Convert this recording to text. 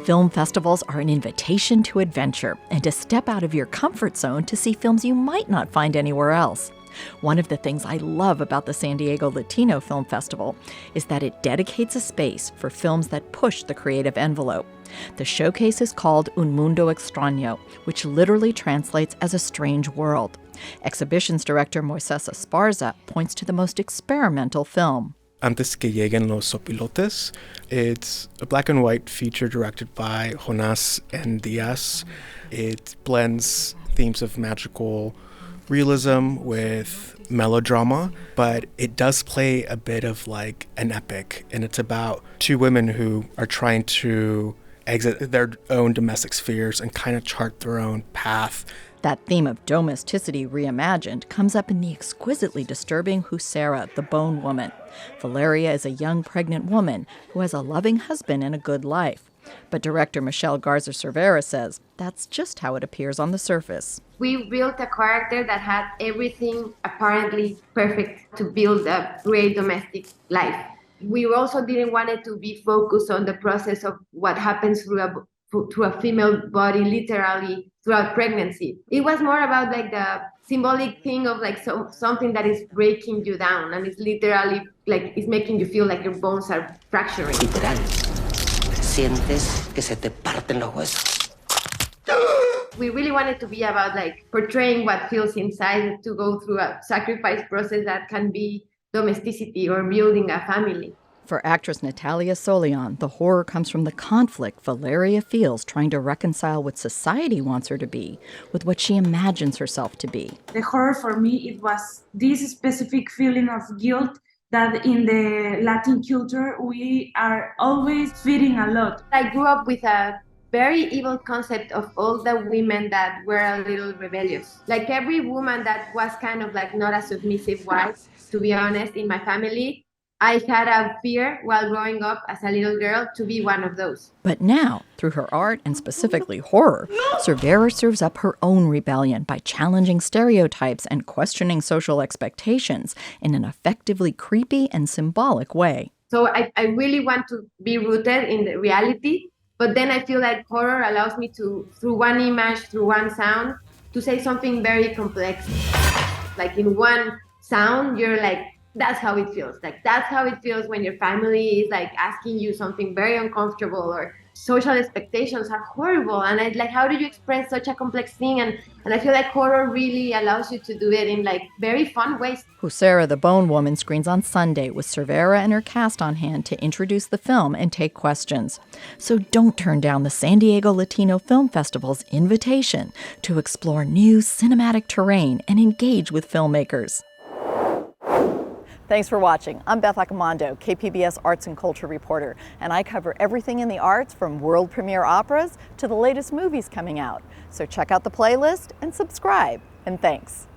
Film festivals are an invitation to adventure and to step out of your comfort zone to see films you might not find anywhere else. One of the things I love about the San Diego Latino Film Festival is that it dedicates a space for films that push the creative envelope. The showcase is called Un Mundo Extraño, which literally translates as a strange world. Exhibitions director Moises Esparza points to the most experimental film. Antes que lleguen los zopilotes. It's a black and white feature directed by Jonas and Diaz. It blends themes of magical realism with melodrama, but it does play a bit of like an epic, and it's about two women who are trying to exit their own domestic spheres and kind of chart their own path. That theme of domesticity reimagined comes up in the exquisitely disturbing Huesera, the Bone Woman. Valeria is a young pregnant woman who has a loving husband and a good life. But director Michelle Garza-Cervera says that's just how it appears on the surface. We built a character that had everything apparently perfect to build a great domestic life. We also didn't want it to be focused on the process of what happens through a female body, literally throughout pregnancy. It was more about like the symbolic thing of like something that is breaking you down, and it's literally like it's making you feel like your bones are fracturing. Literal. Sientes que se te parten los huesos. We really wanted to be about like portraying what feels inside to go through a sacrifice process that can be domesticity or building a family. For actress Natalia Solian, the horror comes from the conflict Valeria feels trying to reconcile what society wants her to be with what she imagines herself to be. The horror for me, it was this specific feeling of guilt that in the Latin culture, we are always feeling a lot. I grew up with a very evil concept of all the women that were a little rebellious. Like every woman that was kind of like not a submissive wife, to be honest, in my family, I had a fear while growing up as a little girl to be one of those. But now, through her art and specifically horror, Cervera serves up her own rebellion by challenging stereotypes and questioning social expectations in an effectively creepy and symbolic way. So I really want to be rooted in the reality, but then I feel like horror allows me to, through one image, through one sound, to say something very complex. Like in one sound, you're like, that's how it feels. Like that's how it feels when your family is like asking you something very uncomfortable, or social expectations are horrible. And I like, how do you express such a complex thing? And I feel like horror really allows you to do it in like very fun ways. Huesera, the Bone Woman screens on Sunday with Cervera and her cast on hand to introduce the film and take questions. So don't turn down the San Diego Latino Film Festival's invitation to explore new cinematic terrain and engage with filmmakers. Thanks for watching. I'm Beth Accomando, KPBS Arts and Culture reporter, and I cover everything in the arts from world premiere operas to the latest movies coming out. So check out the playlist and subscribe. And thanks.